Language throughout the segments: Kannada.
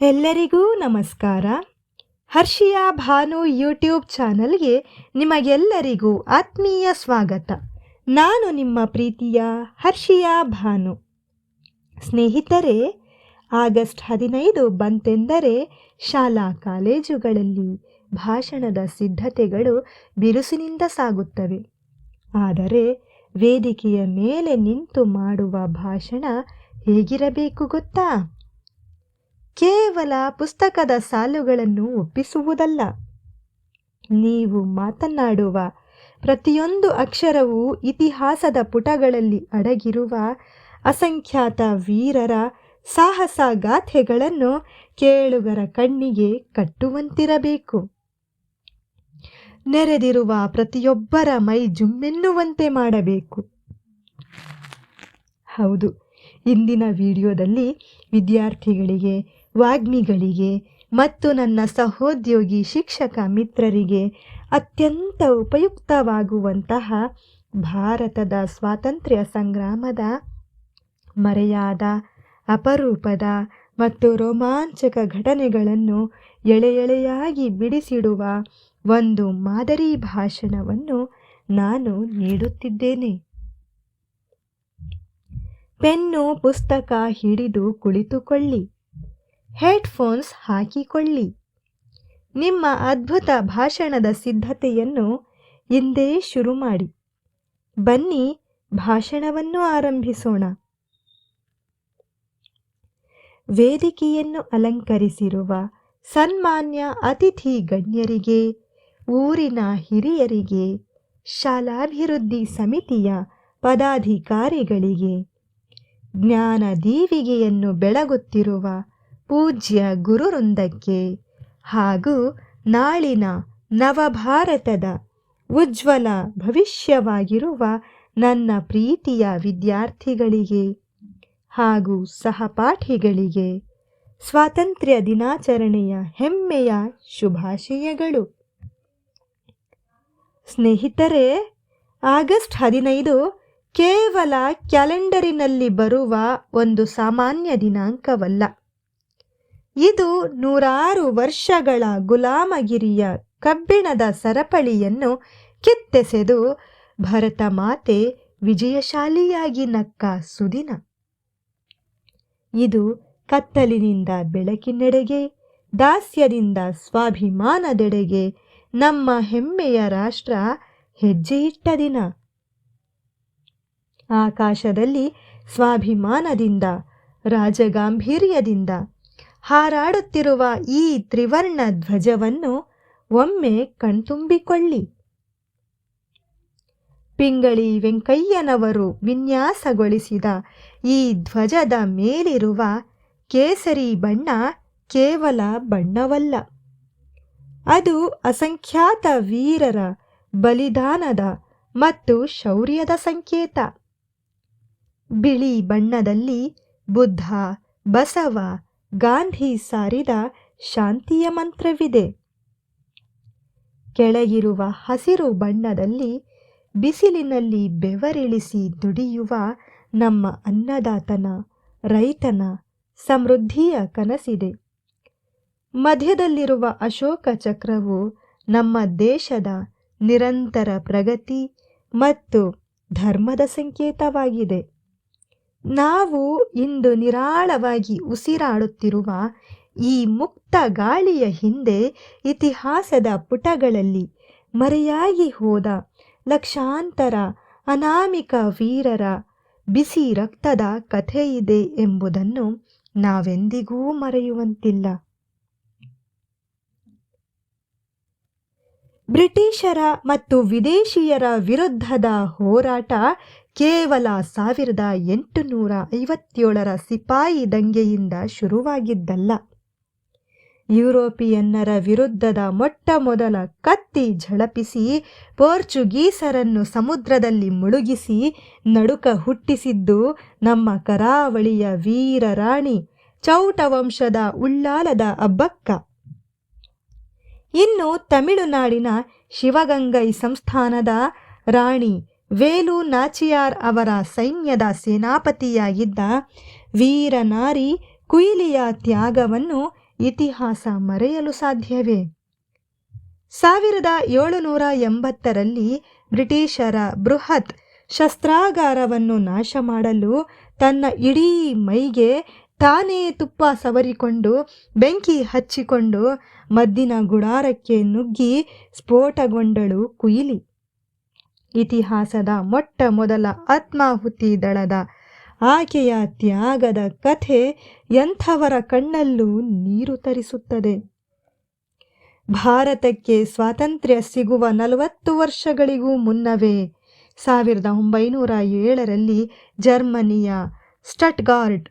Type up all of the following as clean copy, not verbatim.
ಎಲ್ಲರಿಗೂ ನಮಸ್ಕಾರ. ಹರ್ಷಿಯಾ ಭಾನು ಯೂಟ್ಯೂಬ್ ಚಾನಲ್ಗೆ ನಿಮಗೆಲ್ಲರಿಗೂ ಆತ್ಮೀಯ ಸ್ವಾಗತ. ನಾನು ನಿಮ್ಮ ಪ್ರೀತಿಯ ಹರ್ಷಿಯಾ ಭಾನು. ಸ್ನೇಹಿತರೆ, ಆಗಸ್ಟ್ 15 ಬಂತೆಂದರೆ ಶಾಲಾ ಕಾಲೇಜುಗಳಲ್ಲಿ ಭಾಷಣದ ಸಿದ್ಧತೆಗಳು ಬಿರುಸಿನಿಂದ ಸಾಗುತ್ತವೆ. ಆದರೆ ವೇದಿಕೆಯ ಮೇಲೆ ನಿಂತು ಮಾಡುವ ಭಾಷಣ ಹೇಗಿರಬೇಕು ಗೊತ್ತಾ? ಕೇವಲ ಪುಸ್ತಕದ ಸಾಲುಗಳನ್ನು ಒಪ್ಪಿಸುವುದಲ್ಲ. ನೀವು ಮಾತನಾಡುವ ಪ್ರತಿಯೊಂದು ಅಕ್ಷರವೂ ಇತಿಹಾಸದ ಪುಟಗಳಲ್ಲಿ ಅಡಗಿರುವ ಅಸಂಖ್ಯಾತ ವೀರರ ಸಾಹಸ ಗಾಥೆಗಳನ್ನು ಕೇಳುಗರ ಕಣ್ಣಿಗೆ ಕಟ್ಟುವಂತಿರಬೇಕು. ನೆರೆದಿರುವ ಪ್ರತಿಯೊಬ್ಬರ ಮೈ ಜುಮ್ಮೆನ್ನುವಂತೆ ಮಾಡಬೇಕು. ಹೌದು, ಇಂದಿನ ವಿಡಿಯೋದಲ್ಲಿ ವಿದ್ಯಾರ್ಥಿಗಳಿಗೆ, ವಾಗ್ಮಿಗಳಿಗೆ ಮತ್ತು ನನ್ನ ಸಹೋದ್ಯೋಗಿ ಶಿಕ್ಷಕ ಮಿತ್ರರಿಗೆ ಅತ್ಯಂತ ಉಪಯುಕ್ತವಾಗುವಂತಹ ಭಾರತದ ಸ್ವಾತಂತ್ರ್ಯ ಸಂಗ್ರಾಮದ ಮರೆಯಾದ, ಅಪರೂಪದ ಮತ್ತು ರೋಮಾಂಚಕ ಘಟನೆಗಳನ್ನು ಎಳೆ ಎಳೆಯಾಗಿ ಬಿಡಿಸಿಡುವ ಒಂದು ಮಾದರಿ ಭಾಷಣವನ್ನು ನಾನು ನೀಡುತ್ತಿದ್ದೇನೆ. ಪೆನ್ನು ಪುಸ್ತಕ ಹಿಡಿದು ಕುಳಿತುಕೊಳ್ಳಿ, ಹೆಡ್ಫೋನ್ಸ್ ಹಾಕಿಕೊಳ್ಳಿ. ನಿಮ್ಮ ಅದ್ಭುತ ಭಾಷಣದ ಸಿದ್ಧತೆಯನ್ನು ಇಂದೇ ಶುರು ಮಾಡಿ. ಬನ್ನಿ, ಭಾಷಣವನ್ನು ಆರಂಭಿಸೋಣ. ವೇದಿಕೆಯನ್ನು ಅಲಂಕರಿಸಿರುವ ಸನ್ಮಾನ್ಯ ಅತಿಥಿ ಗಣ್ಯರಿಗೆ, ಊರಿನ ಹಿರಿಯರಿಗೆ, ಶಾಲಾಭಿವೃದ್ಧಿ ಸಮಿತಿಯ ಪದಾಧಿಕಾರಿಗಳಿಗೆ, ಜ್ಞಾನ ದೀವಿಗೆಯನ್ನು ಬೆಳಗುತ್ತಿರುವ ಪೂಜ್ಯ ಗುರುವೃಂದಕ್ಕೆ ಹಾಗೂ ನಾಳಿನ ನವಭಾರತದ ಉಜ್ವಲ ಭವಿಷ್ಯವಾಗಿರುವ ನನ್ನ ಪ್ರೀತಿಯ ವಿದ್ಯಾರ್ಥಿಗಳಿಗೆ ಹಾಗೂ ಸಹಪಾಠಿಗಳಿಗೆ ಸ್ವಾತಂತ್ರ್ಯ ದಿನಾಚರಣೆಯ ಹೆಮ್ಮೆಯ ಶುಭಾಶಯಗಳು. ಸ್ನೇಹಿತರೆ, ಆಗಸ್ಟ್ 15 ಕೇವಲ ಕ್ಯಾಲೆಂಡರಿನಲ್ಲಿ ಬರುವ ಒಂದು ಸಾಮಾನ್ಯ ದಿನಾಂಕವಲ್ಲ. ಇದು ನೂರಾರು ವರ್ಷಗಳ ಗುಲಾಮಗಿರಿಯ ಕಬ್ಬಿಣದ ಸರಪಳಿಯನ್ನು ಕಿತ್ತೆಸೆದು ಭರತ ಮಾತೆ ವಿಜಯಶಾಲಿಯಾಗಿ ನಕ್ಕ ಸುದಿನ. ಇದು ಕತ್ತಲಿನಿಂದ ಬೆಳಕಿನೆಡೆಗೆ, ದಾಸ್ಯದಿಂದ ಸ್ವಾಭಿಮಾನದೆಡೆಗೆ ನಮ್ಮ ಹೆಮ್ಮೆಯ ರಾಷ್ಟ್ರ ಹೆಜ್ಜೆಯಿಟ್ಟ ದಿನ. ಆಕಾಶದಲ್ಲಿ ಸ್ವಾಭಿಮಾನದಿಂದ, ರಾಜಗಾಂಭೀರ್ಯದಿಂದ ಹಾರಾಡುತ್ತಿರುವ ಈ ತ್ರಿವರ್ಣ ಧ್ವಜವನ್ನು ಒಮ್ಮೆ ಕಣ್ತುಂಬಿಕೊಳ್ಳಿ. ಪಿಂಗಳಿ ವೆಂಕಯ್ಯನವರು ವಿನ್ಯಾಸಗೊಳಿಸಿದ ಈ ಧ್ವಜದ ಮೇಲಿರುವ ಕೇಸರಿ ಬಣ್ಣ ಕೇವಲ ಬಣ್ಣವಲ್ಲ, ಅದು ಅಸಂಖ್ಯಾತ ವೀರರ ಬಲಿದಾನದ ಮತ್ತು ಶೌರ್ಯದ ಸಂಕೇತ. ಬಿಳಿ ಬಣ್ಣದಲ್ಲಿ ಬುದ್ಧ, ಬಸವ, ಗಾಂಧಿ ಸಾರಿದ ಶಾಂತಿಯ ಮಂತ್ರವಿದೆ. ಕೆಳಗಿರುವ ಹಸಿರು ಬಣ್ಣದಲ್ಲಿ ಬಿಸಿಲಿನಲ್ಲಿ ಬೆವರಿಳಿಸಿ ದುಡಿಯುವ ನಮ್ಮ ಅನ್ನದಾತನ, ರೈತನ ಸಮೃದ್ಧಿಯ ಕನಸಿದೆ. ಮಧ್ಯದಲ್ಲಿರುವ ಅಶೋಕ ಚಕ್ರವು ನಮ್ಮ ದೇಶದ ನಿರಂತರ ಪ್ರಗತಿ ಮತ್ತು ಧರ್ಮದ ಸಂಕೇತವಾಗಿದೆ. ನಾವು ಇಂದು ನಿರಾಳವಾಗಿ ಉಸಿರಾಡುತ್ತಿರುವ ಈ ಮುಕ್ತ ಗಾಳಿಯ ಹಿಂದೆ ಇತಿಹಾಸದ ಪುಟಗಳಲ್ಲಿ ಮರೆಯಾಗಿ ಹೋದ ಲಕ್ಷಾಂತರ ಅನಾಮಿಕ ವೀರರ ಬಿಸಿ ರಕ್ತದ ಕಥೆಯಿದೆ ಎಂಬುದನ್ನು ನಾವೆಂದಿಗೂ ಮರೆಯುವಂತಿಲ್ಲ. ಬ್ರಿಟಿಷರ ಮತ್ತು ವಿದೇಶಿಯರ ವಿರುದ್ಧದ ಹೋರಾಟ ಕೇವಲ 1857ರ ಸಿಪಾಯಿ ದಂಗೆಯಿಂದ ಶುರುವಾಗಿದ್ದಲ್ಲ. ಯುರೋಪಿಯನ್ನರ ವಿರುದ್ಧದ ಮೊಟ್ಟ ಮೊದಲ ಕತ್ತಿ ಝಳಪಿಸಿ ಪೋರ್ಚುಗೀಸರನ್ನು ಸಮುದ್ರದಲ್ಲಿ ಮುಳುಗಿಸಿ ನಡುಕ ಹುಟ್ಟಿಸಿದ್ದು ನಮ್ಮ ಕರಾವಳಿಯ ವೀರ ರಾಣಿ ಚೌಟ ವಂಶದ ಉಳ್ಳಾಲದ ಅಬ್ಬಕ್ಕ. ಇನ್ನು ತಮಿಳುನಾಡಿನ ಶಿವಗಂಗೈ ಸಂಸ್ಥಾನದ ರಾಣಿ ವೇಲು ನಾಚಿಯಾರ್ ಅವರ ಸೈನ್ಯದ ಸೇನಾಪತಿಯಾಗಿದ್ದ ವೀರನಾರಿ ಕುಯಿಲಿಯ ತ್ಯಾಗವನ್ನು ಇತಿಹಾಸ ಮರೆಯಲು ಸಾಧ್ಯವೇ? 1780ರಲ್ಲಿ ಬ್ರಿಟಿಷರ ಬೃಹತ್ ಶಸ್ತ್ರಾಗಾರವನ್ನು ನಾಶ ಮಾಡಲು ತನ್ನ ಇಡೀ ಮೈಗೆ ತಾನೇ ತುಪ್ಪ ಸವರಿಕೊಂಡು ಬೆಂಕಿ ಹಚ್ಚಿಕೊಂಡು ಮದ್ದಿನ ಗುಡಾರಕ್ಕೆ ನುಗ್ಗಿ ಸ್ಫೋಟಗೊಂಡಳು ಕುಯಿಲಿ. ಇತಿಹಾಸದ ಮೊಟ್ಟ ಮೊದಲ ಆತ್ಮಾಹುತಿ ದಳದ ಆಕೆಯ ತ್ಯಾಗದ ಕಥೆ ಎಂಥವರ ಕಣ್ಣಲ್ಲೂ ನೀರು ತರಿಸುತ್ತದೆ. ಭಾರತಕ್ಕೆ ಸ್ವಾತಂತ್ರ್ಯ ಸಿಗುವ 40 ವರ್ಷಗಳಿಗೂ ಮುನ್ನವೇ 1907ರಲ್ಲಿ ಜರ್ಮನಿಯ ಸ್ಟಟ್ಗಾರ್ಟ್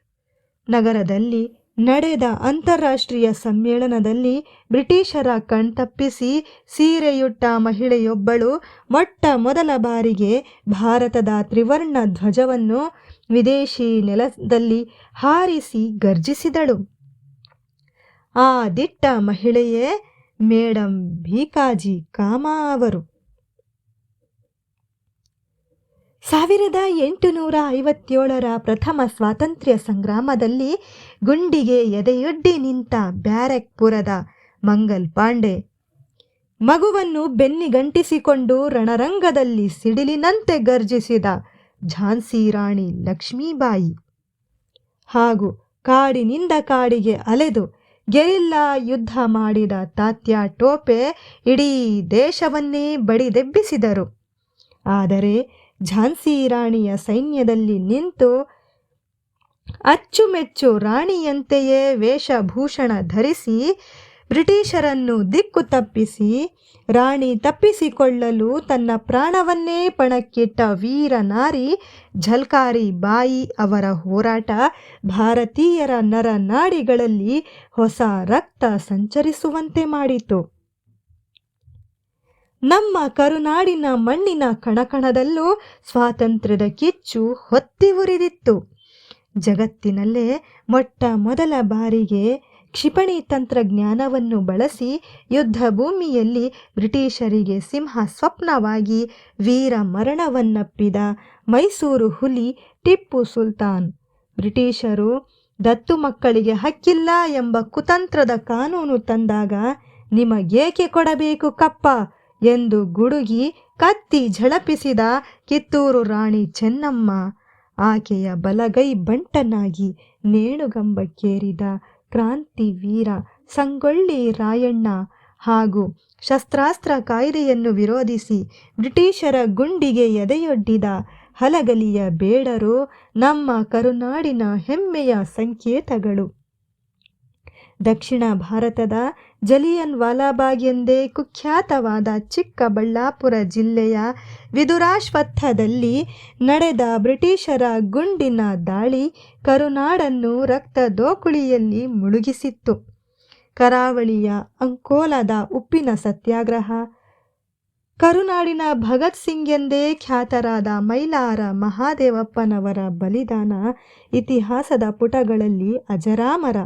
ನಗರದಲ್ಲಿ ನಡೆದ ಅಂತಾರಾಷ್ಟ್ರೀಯ ಸಮ್ಮೇಳನದಲ್ಲಿ ಬ್ರಿಟಿಷರ ಕಣ್ತಪ್ಪಿಸಿ ಸೀರೆಯುಟ್ಟ ಮಹಿಳೆಯೊಬ್ಬಳು ಮೊಟ್ಟ ಮೊದಲ ಬಾರಿಗೆ ಭಾರತದ ತ್ರಿವರ್ಣ ಧ್ವಜವನ್ನು ವಿದೇಶಿ ನೆಲದಲ್ಲಿ ಹಾರಿಸಿ ಗರ್ಜಿಸಿದಳು. ಆ ದಿಟ್ಟ ಮಹಿಳೆಯೇ ಮೇಡಂ ಭೀಕಾಜಿ ಕಾಮಾ ಅವರು. 1857ರ ಪ್ರಥಮ ಸ್ವಾತಂತ್ರ್ಯ ಸಂಗ್ರಾಮದಲ್ಲಿ ಗುಂಡಿಗೆ ಎದೆಯೊಡ್ಡಿ ನಿಂತ ಬ್ಯಾರಕ್ಪುರದ ಮಂಗಲ್ ಪಾಂಡೆ, ಮಗುವನ್ನು ಬೆನ್ನಿಗಂಟಿಸಿಕೊಂಡು ರಣರಂಗದಲ್ಲಿ ಸಿಡಿಲಿನಂತೆ ಗರ್ಜಿಸಿದ ಝಾನ್ಸಿ ರಾಣಿ ಲಕ್ಷ್ಮೀಬಾಯಿ, ಹಾಗೂ ಕಾಡಿನಿಂದ ಕಾಡಿಗೆ ಅಲೆದು ಗೆರಿಲ್ಲಾ ಯುದ್ಧ ಮಾಡಿದ ತಾತ್ಯಾ ಟೋಪೆ ಇಡೀ ದೇಶವನ್ನೇ ಬಡಿದೆಬ್ಬಿಸಿದರು. ಆದರೆ ಝಾನ್ಸಿ ರಾಣಿಯ ಸೈನ್ಯದಲ್ಲಿ ನಿಂತು ಅಚ್ಚುಮೆಚ್ಚು ರಾಣಿಯಂತೆಯೇ ವೇಷಭೂಷಣ ಧರಿಸಿ ಬ್ರಿಟಿಷರನ್ನು ದಿಕ್ಕು ತಪ್ಪಿಸಿ ರಾಣಿ ತಪ್ಪಿಸಿಕೊಳ್ಳಲು ತನ್ನ ಪ್ರಾಣವನ್ನೇ ಪಣಕ್ಕಿಟ್ಟ ವೀರ ನಾರಿ ಝಲ್ಕಾರಿ ಬಾಯಿ ಅವರ ಹೋರಾಟ ಭಾರತೀಯರ ನರನಾಡಿಗಳಲ್ಲಿ ಹೊಸ ರಕ್ತ ಸಂಚರಿಸುವಂತೆ ಮಾಡಿತು. ನಮ್ಮ ಕರುನಾಡಿನ ಮಣ್ಣಿನ ಕಣಕಣದಲ್ಲೂ ಸ್ವಾತಂತ್ರ್ಯದ ಕಿಚ್ಚು ಹೊತ್ತಿ ಉರಿದಿತ್ತು. ಜಗತ್ತಿನಲ್ಲೇ ಮೊಟ್ಟ ಮೊದಲ ಬಾರಿಗೆ ಕ್ಷಿಪಣಿ ತಂತ್ರಜ್ಞಾನವನ್ನು ಬಳಸಿ ಯುದ್ಧ ಭೂಮಿಯಲ್ಲಿ ಬ್ರಿಟಿಷರಿಗೆ ಸಿಂಹ ಸ್ವಪ್ನವಾಗಿ ವೀರ ಮರಣವನ್ನಪ್ಪಿದ ಮೈಸೂರು ಹುಲಿ ಟಿಪ್ಪು ಸುಲ್ತಾನ್, ಬ್ರಿಟಿಷರು ದತ್ತು ಮಕ್ಕಳಿಗೆ ಹಕ್ಕಿಲ್ಲ ಎಂಬ ಕುತಂತ್ರದ ಕಾನೂನು ತಂದಾಗ ನಿಮಗೇಕೆ ಕೊಡಬೇಕು ಕಪ್ಪ ಎಂದು ಗುಡುಗಿ ಕತ್ತಿ ಝಳಪಿಸಿದ ಕಿತ್ತೂರು ರಾಣಿ ಚೆನ್ನಮ್ಮ, ಆಕೆಯ ಬಲಗೈ ಬಂಟನಾಗಿ ನೇಣುಗಂಬಕ್ಕೇರಿದ ಕ್ರಾಂತಿ ವೀರ ಸಂಗೊಳ್ಳಿ ರಾಯಣ್ಣ ಹಾಗೂ ಶಸ್ತ್ರಾಸ್ತ್ರ ಕಾಯ್ದೆಯನ್ನು ವಿರೋಧಿಸಿ ಬ್ರಿಟಿಷರ ಗುಂಡಿಗೆ ಎದೆಯೊಡ್ಡಿದ ಹಲಗಲಿಯ ಬೇಡರು ನಮ್ಮ ಕರುನಾಡಿನ ಹೆಮ್ಮೆಯ ಸಂಕೇತಗಳು. ದಕ್ಷಿಣ ಭಾರತದ ಜಲಿಯನ್ ವಾಲಾಬಾಗ್ ಎಂದೇ ಕುಖ್ಯಾತವಾದ ಚಿಕ್ಕಬಳ್ಳಾಪುರ ಜಿಲ್ಲೆಯ ವಿದುರಾಶ್ವತ್ಥದಲ್ಲಿ ನಡೆದ ಬ್ರಿಟಿಷರ ಗುಂಡಿನ ದಾಳಿ ಕರುನಾಡನ್ನು ರಕ್ತದೋಕುಳಿಯಲ್ಲಿ ಮುಳುಗಿಸಿತ್ತು. ಕರಾವಳಿಯ ಅಂಕೋಲದ ಉಪ್ಪಿನ ಸತ್ಯಾಗ್ರಹ, ಕರುನಾಡಿನ ಭಗತ್ ಸಿಂಗ್ ಎಂದೇ ಖ್ಯಾತರಾದ ಮೈಲಾರ ಮಹಾದೇವಪ್ಪನವರ ಬಲಿದಾನ ಇತಿಹಾಸದ ಪುಟಗಳಲ್ಲಿ ಅಜರಾಮರ.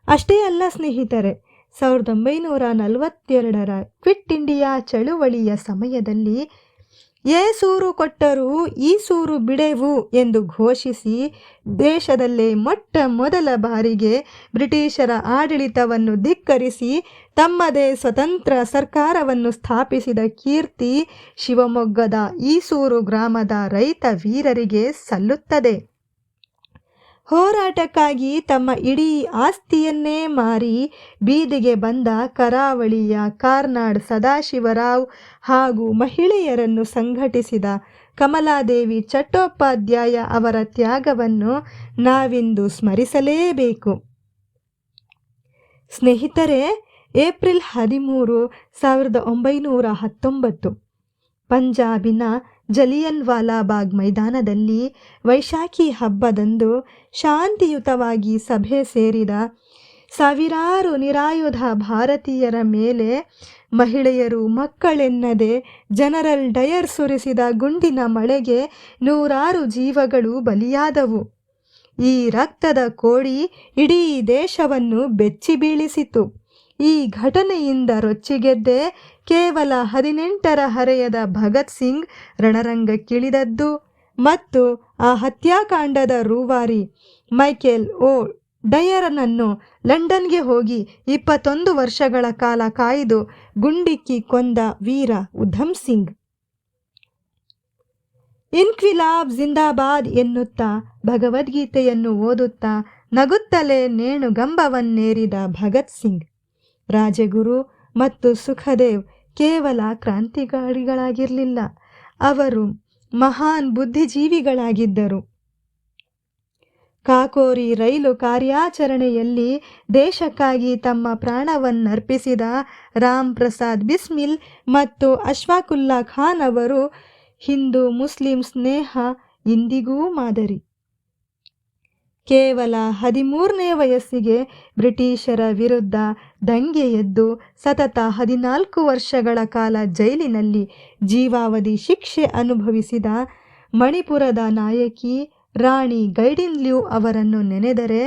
ಅಷ್ಟೇ ಅಲ್ಲ ಸ್ನೇಹಿತರೆ, 1942ರ ಕ್ವಿಟ್ ಇಂಡಿಯಾ ಚಳುವಳಿಯ ಸಮಯದಲ್ಲಿ ಏ ಸೂರು ಕೊಟ್ಟರೂ ಈ ಸೂರು ಬಿಡೆವು ಎಂದು ಘೋಷಿಸಿ ದೇಶದಲ್ಲೇ ಮೊಟ್ಟ ಮೊದಲ ಬಾರಿಗೆ ಬ್ರಿಟಿಷರ ಆಡಳಿತವನ್ನು ಧಿಕ್ಕರಿಸಿ ತಮ್ಮದೇ ಸ್ವತಂತ್ರ ಸರ್ಕಾರವನ್ನು ಸ್ಥಾಪಿಸಿದ ಕೀರ್ತಿ ಶಿವಮೊಗ್ಗದ ಈಸೂರು ಗ್ರಾಮದ ರೈತ ವೀರರಿಗೆ ಸಲ್ಲುತ್ತದೆ. ಹೋರಾಟಕ್ಕಾಗಿ ತಮ್ಮ ಇಡೀ ಆಸ್ತಿಯನ್ನೇ ಮಾರಿ ಬೀದಿಗೆ ಬಂದ ಕರಾವಳಿಯ ಕಾರ್ನಾಡ್ ಸದಾಶಿವರಾವ್ ಹಾಗೂ ಮಹಿಳೆಯರನ್ನು ಸಂಘಟಿಸಿದ ಕಮಲಾದೇವಿ ಚಟ್ಟೋಪಾಧ್ಯಾಯ ಅವರ ತ್ಯಾಗವನ್ನು ನಾವಿಂದು ಸ್ಮರಿಸಲೇಬೇಕು. ಸ್ನೇಹಿತರೆ, ಏಪ್ರಿಲ್ 13, 1919 ಪಂಜಾಬಿನ ಜಲಿಯನ್ ವಾಲಾಬಾಗ್ ಮೈದಾನದಲ್ಲಿ ವೈಶಾಖಿ ಹಬ್ಬದಂದು ಶಾಂತಿಯುತವಾಗಿ ಸಭೆ ಸೇರಿದ ಸಾವಿರಾರು ನಿರಾಯುಧ ಭಾರತೀಯರ ಮೇಲೆ ಮಹಿಳೆಯರು ಮಕ್ಕಳೆನ್ನದೆ ಜನರಲ್ ಡಯರ್ ಸುರಿಸಿದ ಗುಂಡಿನ ಮಳೆಗೆ ನೂರಾರು ಜೀವಗಳು ಬಲಿಯಾದವು. ಈ ರಕ್ತದ ಕೋಡಿ ಇಡೀ ದೇಶವನ್ನು ಬೆಚ್ಚಿ ಬೀಳಿಸಿತು. ಈ ಘಟನೆಯಿಂದ ರೊಚ್ಚಿಗೆದ್ದೆ ಕೇವಲ 18ರ ಹರೆಯದ ಭಗತ್ ಸಿಂಗ್ ರಣರಂಗಕ್ಕಿಳಿದದ್ದು ಮತ್ತು ಆ ಹತ್ಯಾಕಾಂಡದ ರೂವಾರಿ ಮೈಕೆಲ್ ಓ ಡಯರನನ್ನು ಲಂಡನ್ಗೆ ಹೋಗಿ 21 ವರ್ಷಗಳ ಕಾಲ ಕಾಯ್ದು ಗುಂಡಿಕ್ಕಿ ಕೊಂದ ವೀರ ಉಧಮ್ ಸಿಂಗ್. ಇನ್ಕ್ವಿಲಾಬ್ ಜಿಂದಾಬಾದ್ ಎನ್ನುತ್ತಾ ಭಗವದ್ಗೀತೆಯನ್ನು ಓದುತ್ತಾ ನಗುತ್ತಲೇ ನೇಣುಗಂಬವನ್ನೇರಿದ ಭಗತ್ ಸಿಂಗ್. ರಾಜಗುರು ಮತ್ತು ಸುಖದೇವ್ ಕೇವಲ ಕ್ರಾಂತಿಕಾರಿಗಳಾಗಿರಲಿಲ್ಲ, ಅವರು ಮಹಾನ್ ಬುದ್ಧಿಜೀವಿಗಳಾಗಿದ್ದರು. ಕಾಕೋರಿ ರೈಲು ಕಾರ್ಯಾಚರಣೆಯಲ್ಲಿ ದೇಶಕ್ಕಾಗಿ ತಮ್ಮ ಪ್ರಾಣವನ್ನರ್ಪಿಸಿದ ರಾಮ್ ಪ್ರಸಾದ್ ಬಿಸ್ಮಿಲ್ ಮತ್ತು ಅಶ್ಫಾಕುಲ್ಲಾ ಖಾನ್ ಅವರು ಹಿಂದೂ ಮುಸ್ಲಿಂ ಸ್ನೇಹ ಇಂದಿಗೂ ಮಾದರಿ. ಕೇವಲ 13ನೇ ವಯಸ್ಸಿಗೆ ಬ್ರಿಟಿಷರ ವಿರುದ್ಧ ದಂಗೆ ಎದ್ದು ಸತತ 14 ವರ್ಷಗಳ ಕಾಲ ಜೈಲಿನಲ್ಲಿ ಜೀವಾವಧಿ ಶಿಕ್ಷೆ ಅನುಭವಿಸಿದ ಮಣಿಪುರದ ನಾಯಕಿ ರಾಣಿ ಗೈಡಿನ್ಲ್ಯೂ ಅವರನ್ನು ನೆನೆದರೆ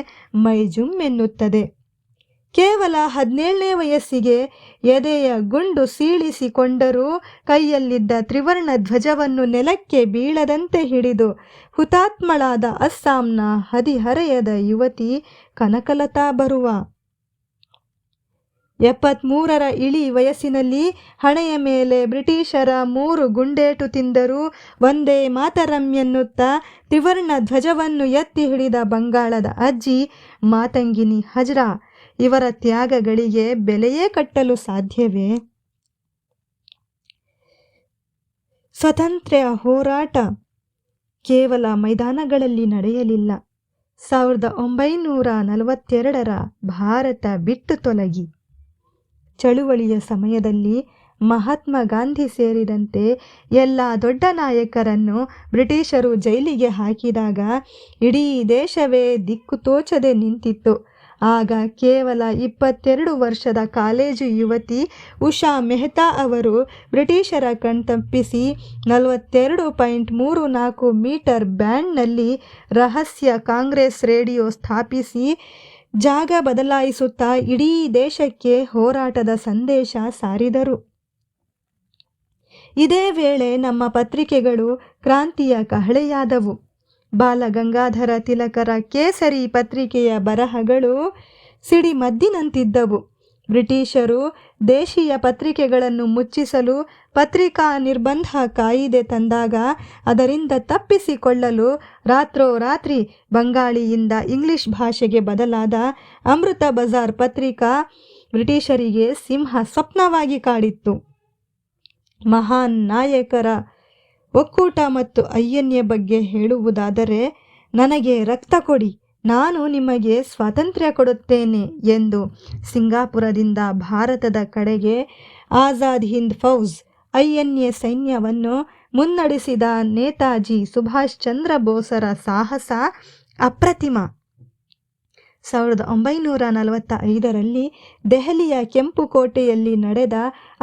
ಮೈಜುಮ್ಮೆನ್ನುತ್ತದೆ. ಕೇವಲ 17ನೇ ವಯಸ್ಸಿಗೆ ಎದೆಯ ಗುಂಡು ಸೀಳಿಸಿಕೊಂಡರೂ ಕೈಯಲ್ಲಿದ್ದ ತ್ರಿವರ್ಣ ಧ್ವಜವನ್ನು ನೆಲಕ್ಕೆ ಬೀಳದಂತೆ ಹಿಡಿದು ಹುತಾತ್ಮಳಾದ ಅಸ್ಸಾಂನ ಹದಿಹರೆಯದ ಯುವತಿ ಕನಕಲತಾ ಬರುವಾ. 73ರ ಇಳಿ ವಯಸ್ಸಿನಲ್ಲಿ ಹಣೆಯ ಮೇಲೆ ಬ್ರಿಟಿಷರ 3 ಗುಂಡೇಟು ತಿಂದರೂ ಒಂದೇ ಮಾತರಂ ಎನ್ನುತ್ತಾ ತ್ರಿವರ್ಣ ಧ್ವಜವನ್ನು ಎತ್ತಿ ಹಿಡಿದ ಬಂಗಾಳದ ಅಜ್ಜಿ ಮಾತಂಗಿನಿ ಹಜ್ರಾ. ಇವರ ತ್ಯಾಗಗಳಿಗೆ ಬೆಲೆಯೇ ಕಟ್ಟಲು ಸಾಧ್ಯವೇ? ಸ್ವಾತಂತ್ರ್ಯ ಹೋರಾಟ ಕೇವಲ ಮೈದಾನಗಳಲ್ಲಿ ನಡೆಯಲಿಲ್ಲ. 1942ರ ಭಾರತ ಬಿಟ್ಟು ತೊಲಗಿ ಚಳುವಳಿಯ ಸಮಯದಲ್ಲಿ ಮಹಾತ್ಮ ಗಾಂಧಿ ಸೇರಿದಂತೆ ಎಲ್ಲ ದೊಡ್ಡ ನಾಯಕರನ್ನು ಬ್ರಿಟಿಷರು ಜೈಲಿಗೆ ಹಾಕಿದಾಗ ಇಡೀ ದೇಶವೇ ದಿಕ್ಕು ತೋಚದೆ ನಿಂತಿತ್ತು. ಆಗ ಕೇವಲ 22 ವರ್ಷದ ಕಾಲೇಜು ಯುವತಿ ಉಷಾ ಮೆಹ್ತಾ ಅವರು ಬ್ರಿಟಿಷರ ಕಣ್ತಪ್ಪಿಸಿ 42.34 ಮೀಟರ್ ಬ್ಯಾಂಡ್ನಲ್ಲಿ ರಹಸ್ಯ ಕಾಂಗ್ರೆಸ್ ರೇಡಿಯೋ ಸ್ಥಾಪಿಸಿ ಜಾಗ ಬದಲಾಯಿಸುತ್ತಾ ಇಡೀ ದೇಶಕ್ಕೆ ಹೋರಾಟದ ಸಂದೇಶ ಸಾರಿದರು. ಇದೇ ವೇಳೆ ನಮ್ಮ ಪತ್ರಿಕೆಗಳು ಕ್ರಾಂತಿಯ ಕಹಳೆಯಾದವು. ಬಾಲಗಂಗಾಧರ ತಿಲಕರ ಕೇಸರಿ ಪತ್ರಿಕೆಯ ಬರಹಗಳು ಸಿಡಿಮದ್ದಿನಂತಿದ್ದವು. ಬ್ರಿಟಿಷರು ದೇಶೀಯ ಪತ್ರಿಕೆಗಳನ್ನು ಮುಚ್ಚಿಸಲು ಪತ್ರಿಕಾ ನಿರ್ಬಂಧ ಕಾಯಿದೆ ತಂದಾಗ ಅದರಿಂದ ತಪ್ಪಿಸಿಕೊಳ್ಳಲು ರಾತ್ರೋರಾತ್ರಿ ಬಂಗಾಳಿಯಿಂದ ಇಂಗ್ಲಿಷ್ ಭಾಷೆಗೆ ಬದಲಾದ ಅಮೃತ ಬಜಾರ್ ಪತ್ರಿಕಾ ಬ್ರಿಟಿಷರಿಗೆ ಸಿಂಹ ಸ್ವಪ್ನವಾಗಿ ಕಾಡಿತ್ತು. ಮಹಾನ್ ನಾಯಕರ ಒಕ್ಕೂಟ ಮತ್ತು ಐಎನ್ಎ ಬಗ್ಗೆ ಹೇಳುವುದಾದರೆ, ನನಗೆ ರಕ್ತ ಕೊಡಿ, ನಾನು ನಿಮಗೆ ಸ್ವಾತಂತ್ರ್ಯ ಕೊಡುತ್ತೇನೆ ಎಂದು ಸಿಂಗಾಪುರದಿಂದ ಭಾರತದ ಕಡೆಗೆ ಆಜಾದ್ ಹಿಂದ್ ಫೌಜ್ ಐಎನ್ಎ ಸೈನ್ಯವನ್ನು ಮುನ್ನಡೆಸಿದ ನೇತಾಜಿ ಸುಭಾಷ್ ಚಂದ್ರ ಬೋಸರ ಸಾಹಸ ಅಪ್ರತಿಮ. 1945ರಲ್ಲಿ ದೆಹಲಿಯ ಕೆಂಪುಕೋಟೆಯಲ್ಲಿ ನಡೆದ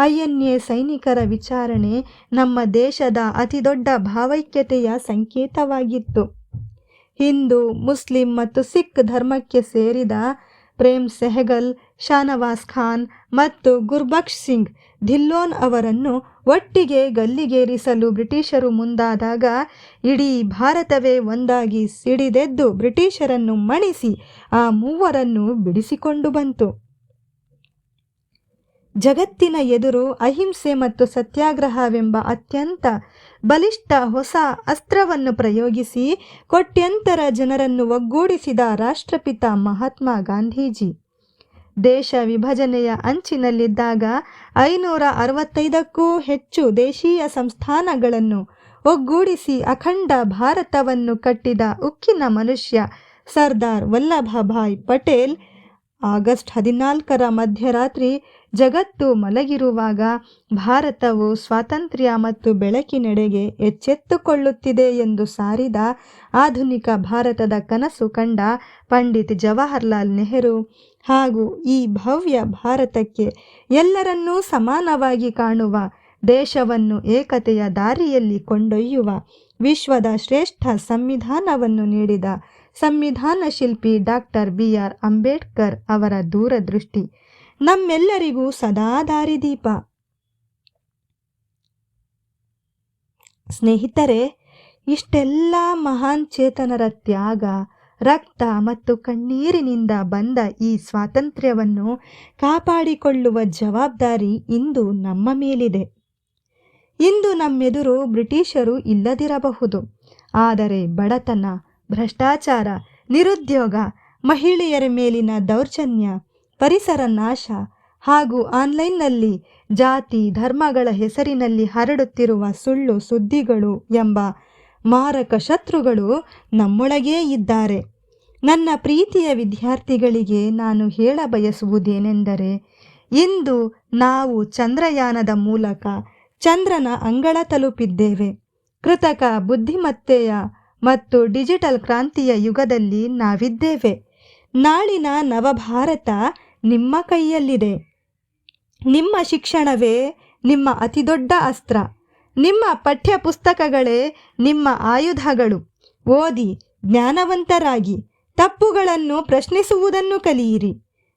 ಐಎನ್ಎ ಸೈನಿಕರ ವಿಚಾರಣೆ ನಮ್ಮ ದೇಶದ ಅತಿದೊಡ್ಡ ಭಾವೈಕ್ಯತೆಯ ಸಂಕೇತವಾಗಿತ್ತು. ಹಿಂದೂ, ಮುಸ್ಲಿಂ ಮತ್ತು ಸಿಖ್ ಧರ್ಮಕ್ಕೆ ಸೇರಿದ ಪ್ರೇಮ್ ಸೆಹಗಲ್, ಶಾನವಾಸ್ ಖಾನ್ ಮತ್ತು ಗುರ್ಬಕ್ಷ್ ಸಿಂಗ್ ಧಿಲ್ಲೋನ್ ಅವರನ್ನು ಒಟ್ಟಿಗೆ ಗಲ್ಲಿಗೇರಿಸಲು ಬ್ರಿಟಿಷರು ಮುಂದಾದಾಗ ಇಡೀ ಭಾರತವೇ ಒಂದಾಗಿ ಸಿಡಿದೆದ್ದು ಬ್ರಿಟಿಷರನ್ನು ಮಣಿಸಿ ಆ ಮೂವರನ್ನು ಬಿಡಿಸಿಕೊಂಡು ಬಂತು. ಜಗತ್ತಿನ ಎದುರು ಅಹಿಂಸೆ ಮತ್ತು ಸತ್ಯಾಗ್ರಹವೆಂಬ ಅತ್ಯಂತ ಬಲಿಷ್ಠ ಹೊಸ ಅಸ್ತ್ರವನ್ನು ಪ್ರಯೋಗಿಸಿ ಕೋಟ್ಯಂತರ ಜನರನ್ನು ಒಗ್ಗೂಡಿಸಿದ ರಾಷ್ಟ್ರಪಿತ ಮಹಾತ್ಮ ಗಾಂಧೀಜಿ ದೇಶ ವಿಭಜನೆಯ ಅಂಚಿನಲ್ಲಿದ್ದಾಗ 565ಕ್ಕೂ ಹೆಚ್ಚು ದೇಶೀಯ ಸಂಸ್ಥಾನಗಳನ್ನು ಒಗ್ಗೂಡಿಸಿ ಅಖಂಡ ಭಾರತವನ್ನು ಕಟ್ಟಿದ ಉಕ್ಕಿನ ಮನುಷ್ಯ ಸರ್ದಾರ್ ವಲ್ಲಭಭಾಯ್ ಪಟೇಲ್ ಆಗಸ್ಟ್ 14ರ ಮಧ್ಯರಾತ್ರಿ ಜಗತ್ತು ಮಲಗಿರುವಾಗ ಭಾರತವು ಸ್ವಾತಂತ್ರ್ಯ ಮತ್ತು ಬೆಳಕಿನೆಡೆಗೆ ಎಚ್ಚೆತ್ತುಕೊಳ್ಳುತ್ತಿದೆ ಎಂದು ಸಾರಿದ ಆಧುನಿಕ ಭಾರತದ ಕನಸು ಕಂಡ ಪಂಡಿತ್ ಜವಾಹರ್ಲಾಲ್ ನೆಹರು ಹಾಗೂ ಈ ಭವ್ಯ ಭಾರತಕ್ಕೆ ಎಲ್ಲರನ್ನೂ ಸಮಾನವಾಗಿ ಕಾಣುವ, ದೇಶವನ್ನು ಏಕತೆಯ ದಾರಿಯಲ್ಲಿ ಕೊಂಡೊಯ್ಯುವ, ವಿಶ್ವದ ಶ್ರೇಷ್ಠ ಸಂವಿಧಾನವನ್ನು ನೀಡಿದ ಸಂವಿಧಾನ ಶಿಲ್ಪಿ ಡಾಕ್ಟರ್ BR ಅಂಬೇಡ್ಕರ್ ಅವರ ದೂರದೃಷ್ಟಿ ನಮ್ಮೆಲ್ಲರಿಗೂ ಸದಾ ದಾರಿದೀಪ. ಸ್ನೇಹಿತರೆ, ಇಷ್ಟೆಲ್ಲ ಮಹಾನ್ ಚೇತನರ ತ್ಯಾಗ, ರಕ್ತ ಮತ್ತು ಕಣ್ಣೀರಿನಿಂದ ಬಂದ ಈ ಸ್ವಾತಂತ್ರ್ಯವನ್ನು ಕಾಪಾಡಿಕೊಳ್ಳುವ ಜವಾಬ್ದಾರಿ ಇಂದು ನಮ್ಮ ಮೇಲಿದೆ. ಇಂದು ನಮ್ಮೆದುರು ಬ್ರಿಟಿಷರು ಇಲ್ಲದಿರಬಹುದು, ಆದರೆ ಬಡತನ, ಭ್ರಷ್ಟಾಚಾರ, ನಿರುದ್ಯೋಗ, ಮಹಿಳೆಯರ ಮೇಲಿನ ದೌರ್ಜನ್ಯ, ಪರಿಸರ ನಾಶ ಹಾಗೂ ಆನ್ಲೈನ್ನಲ್ಲಿ ಜಾತಿ ಧರ್ಮಗಳ ಹೆಸರಿನಲ್ಲಿ ಹರಡುತ್ತಿರುವ ಸುಳ್ಳು ಸುದ್ದಿಗಳು ಎಂಬ ಮಾರಕ ಶತ್ರುಗಳು ನಮ್ಮೊಳಗೇ ಇದ್ದಾರೆ. ನನ್ನ ಪ್ರೀತಿಯ ವಿದ್ಯಾರ್ಥಿಗಳಿಗೆ ನಾನು ಹೇಳಬಯಸುವುದೇನೆಂದರೆ, ಇಂದು ನಾವು ಚಂದ್ರಯಾನದ ಮೂಲಕ ಚಂದ್ರನ ಅಂಗಳ ತಲುಪಿದ್ದೇವೆ. ಕೃತಕ ಬುದ್ಧಿಮತ್ತೆಯ ಮತ್ತು ಡಿಜಿಟಲ್ ಕ್ರಾಂತಿಯ ಯುಗದಲ್ಲಿ ನಾವಿದ್ದೇವೆ. ನಾಳಿನ ನವಭಾರತ ನಿಮ್ಮ ಕೈಯಲ್ಲಿದೆ. ನಿಮ್ಮ ಶಿಕ್ಷಣವೇ ನಿಮ್ಮ ಅತಿದೊಡ್ಡ ಅಸ್ತ್ರ. ನಿಮ್ಮ ಪಠ್ಯ ಪುಸ್ತಕಗಳೇ ನಿಮ್ಮ ಆಯುಧಗಳು. ಓದಿ, ಜ್ಞಾನವಂತರಾಗಿ, ತಪ್ಪುಗಳನ್ನು ಪ್ರಶ್ನಿಸುವುದನ್ನು ಕಲಿಯಿರಿ.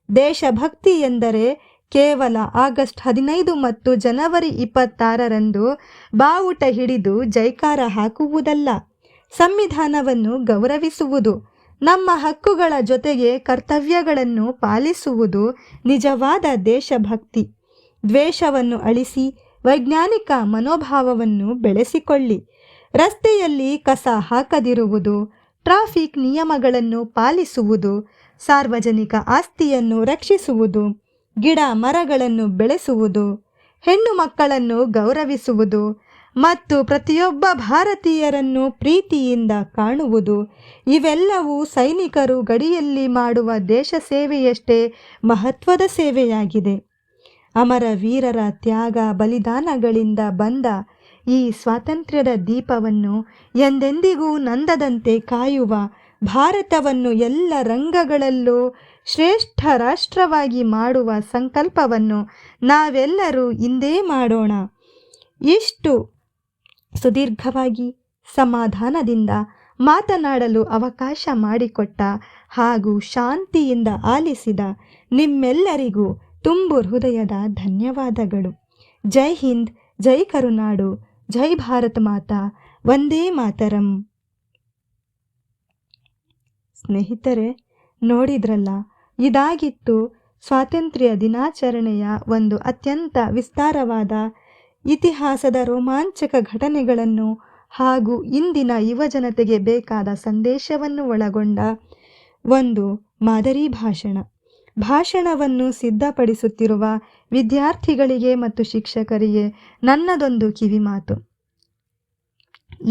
ದೇಶಭಕ್ತಿ ಎಂದರೆ ಕೇವಲ ಆಗಸ್ಟ್ 15 ಮತ್ತು ಜನವರಿ 26ರಂದು ಬಾವುಟ ಹಿಡಿದು ಜೈಕಾರ ಹಾಕುವುದಲ್ಲ. ಸಂವಿಧಾನವನ್ನು ಗೌರವಿಸುವುದು, ನಮ್ಮ ಹಕ್ಕುಗಳ ಜೊತೆಗೆ ಕರ್ತವ್ಯಗಳನ್ನು ಪಾಲಿಸುವುದು ನಿಜವಾದ ದೇಶಭಕ್ತಿ. ದ್ವೇಷವನ್ನು ಅಳಿಸಿ ವೈಜ್ಞಾನಿಕ ಮನೋಭಾವವನ್ನು ಬೆಳೆಸಿಕೊಳ್ಳಿ. ರಸ್ತೆಯಲ್ಲಿ ಕಸ ಹಾಕದಿರುವುದು, ಟ್ರಾಫಿಕ್ ನಿಯಮಗಳನ್ನು ಪಾಲಿಸುವುದು, ಸಾರ್ವಜನಿಕ ಆಸ್ತಿಯನ್ನು ರಕ್ಷಿಸುವುದು, ಗಿಡ ಮರಗಳನ್ನು ಬೆಳೆಸುವುದು, ಹೆಣ್ಣು ಮಕ್ಕಳನ್ನು ಗೌರವಿಸುವುದು ಮತ್ತು ಪ್ರತಿಯೊಬ್ಬ ಭಾರತೀಯರನ್ನು ಪ್ರೀತಿಯಿಂದ ಕಾಣುವುದು, ಇವೆಲ್ಲವೂ ಸೈನಿಕರು ಗಡಿಯಲ್ಲಿ ಮಾಡುವ ದೇಶ ಸೇವೆಯಷ್ಟೇ ಮಹತ್ವದ ಸೇವೆಯಾಗಿದೆ. ಅಮರ ವೀರರ ತ್ಯಾಗ ಬಲಿದಾನಗಳಿಂದ ಬಂದ ಈ ಸ್ವಾತಂತ್ರ್ಯದ ದೀಪವನ್ನು ಎಂದೆಂದಿಗೂ ನಂದದಂತೆ ಕಾಯುವ ಭಾರತವನ್ನು ಎಲ್ಲ ರಂಗಗಳಲ್ಲೂ ಶ್ರೇಷ್ಠ ರಾಷ್ಟ್ರವಾಗಿ ಮಾಡುವ ಸಂಕಲ್ಪವನ್ನು ನಾವೆಲ್ಲರೂ ಇಂದೇ ಮಾಡೋಣ. ಇಷ್ಟು ಸುದೀರ್ಘವಾಗಿ ಸಮಾಧಾನದಿಂದ ಮಾತನಾಡಲು ಅವಕಾಶ ಮಾಡಿಕೊಟ್ಟ ಹಾಗೂ ಶಾಂತಿಯಿಂದ ಆಲಿಸಿದ ನಿಮ್ಮೆಲ್ಲರಿಗೂ ತುಂಬು ಹೃದಯದ ಧನ್ಯವಾದಗಳು. ಜೈ ಹಿಂದ್, ಜೈ ಕರುನಾಡು, ಜೈ ಭಾರತ ಮಾತಾ, ವಂದೇ ಮಾತರಂ. ಸ್ನೇಹಿತರೆ, ನೋಡಿದ್ರಲ್ಲ, ಇದಾಗಿತ್ತು ಸ್ವಾತಂತ್ರ್ಯ ದಿನಾಚರಣೆಯ ಒಂದು ಅತ್ಯಂತ ವಿಸ್ತಾರವಾದ ಇತಿಹಾಸದ ರೋಮಾಂಚಕ ಘಟನೆಗಳನ್ನು ಹಾಗೂ ಇಂದಿನ ಯುವಜನತೆಗೆ ಬೇಕಾದ ಸಂದೇಶವನ್ನು ಒಳಗೊಂಡ ಒಂದು ಮಾದರಿ ಭಾಷಣವನ್ನು ಸಿದ್ಧಪಡಿಸುತ್ತಿರುವ ವಿದ್ಯಾರ್ಥಿಗಳಿಗೆ ಮತ್ತು ಶಿಕ್ಷಕರಿಗೆ ನನ್ನದೊಂದು ಕಿವಿಮಾತು.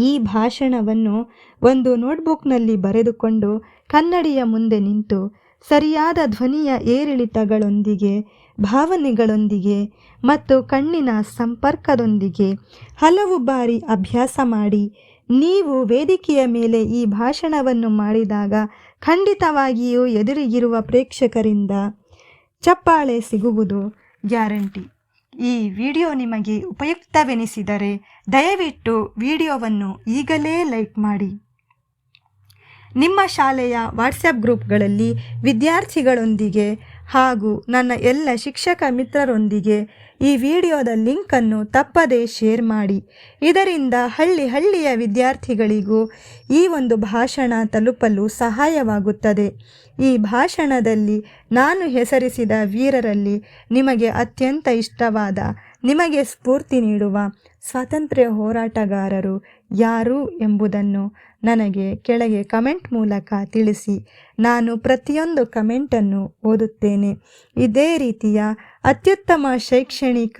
ಈ ಭಾಷಣವನ್ನು ಒಂದು ನೋಟ್ಬುಕ್ನಲ್ಲಿ ಬರೆದುಕೊಂಡು ಕನ್ನಡಿಯ ಮುಂದೆ ನಿಂತು ಸರಿಯಾದ ಧ್ವನಿಯ ಏರಿಳಿತಗಳೊಂದಿಗೆ, ಭಾವನೆಗಳೊಂದಿಗೆ ಮತ್ತು ಕಣ್ಣಿನ ಸಂಪರ್ಕದೊಂದಿಗೆ ಹಲವು ಬಾರಿ ಅಭ್ಯಾಸ ಮಾಡಿ ನೀವು ವೇದಿಕೆಯ ಮೇಲೆ ಈ ಭಾಷಣವನ್ನು ಮಾಡಿದಾಗ ಖಂಡಿತವಾಗಿಯೂ ಎದುರಿಗಿರುವ ಪ್ರೇಕ್ಷಕರಿಂದ ಚಪ್ಪಾಳೆ ಸಿಗುವುದು ಗ್ಯಾರಂಟಿ. ಈ ವಿಡಿಯೋ ನಿಮಗೆ ಉಪಯುಕ್ತವೆನಿಸಿದರೆ ದಯವಿಟ್ಟು ವಿಡಿಯೋವನ್ನು ಈಗಲೇ ಲೈಕ್ ಮಾಡಿ. ನಿಮ್ಮ ಶಾಲೆಯ ವಾಟ್ಸಪ್ ಗ್ರೂಪ್ಗಳಲ್ಲಿ ವಿದ್ಯಾರ್ಥಿಗಳೊಂದಿಗೆ ಹಾಗೂ ನನ್ನ ಎಲ್ಲ ಶಿಕ್ಷಕ ಮಿತ್ರರೊಂದಿಗೆ ಈ ವಿಡಿಯೋದ ಲಿಂಕನ್ನು ತಪ್ಪದೇ ಶೇರ್ ಮಾಡಿ. ಇದರಿಂದ ಹಳ್ಳಿಯ ವಿದ್ಯಾರ್ಥಿಗಳಿಗೂ ಈ ಒಂದು ಭಾಷಣ ತಲುಪಲು ಸಹಾಯವಾಗುತ್ತದೆ. ಈ ಭಾಷಣದಲ್ಲಿ ನಾನು ಹೆಸರಿಸಿದ ವೀರರಲ್ಲಿ ನಿಮಗೆ ಅತ್ಯಂತ ಇಷ್ಟವಾದ, ನಿಮಗೆ ಸ್ಫೂರ್ತಿ ನೀಡುವ ಸ್ವಾತಂತ್ರ್ಯ ಹೋರಾಟಗಾರರು ಯಾರು ಎಂಬುದನ್ನು ನನಗೆ ಕೆಳಗೆ ಕಮೆಂಟ್ ಮೂಲಕ ತಿಳಿಸಿ. ನಾನು ಪ್ರತಿಯೊಂದು ಕಮೆಂಟನ್ನು ಓದುತ್ತೇನೆ. ಇದೇ ರೀತಿಯ ಅತ್ಯುತ್ತಮ ಶೈಕ್ಷಣಿಕ,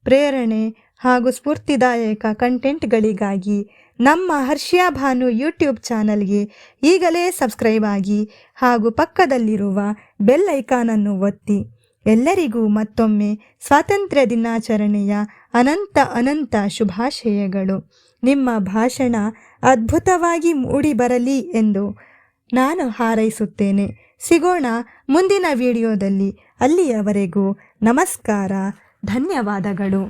ಪ್ರೇರಣೆ ಹಾಗೂ ಸ್ಫೂರ್ತಿದಾಯಕ ಕಂಟೆಂಟ್ಗಳಿಗಾಗಿ ನಮ್ಮ ಹರ್ಷಿಯಾ ಭಾನು ಯೂಟ್ಯೂಬ್ ಚಾನಲ್ಗೆ ಈಗಲೇ ಸಬ್ಸ್ಕ್ರೈಬ್ ಆಗಿ ಹಾಗೂ ಪಕ್ಕದಲ್ಲಿರುವ ಬೆಲ್ ಐಕಾನನ್ನು ಒತ್ತಿ. ಎಲ್ಲರಿಗೂ ಮತ್ತೊಮ್ಮೆ ಸ್ವಾತಂತ್ರ್ಯ ದಿನಾಚರಣೆಯ ಅನಂತ ಶುಭಾಶಯಗಳು. ನಿಮ್ಮ ಭಾಷಣ ಅದ್ಭುತವಾಗಿ ಮೂಡಿಬರಲಿ ಎಂದು ನಾನು ಹಾರೈಸುತ್ತೇನೆ. ಸಿಗೋಣ ಮುಂದಿನ ವಿಡಿಯೋದಲ್ಲಿ. ಅಲ್ಲಿಯವರೆಗೂ ನಮಸ್ಕಾರ, ಧನ್ಯವಾದಗಳು.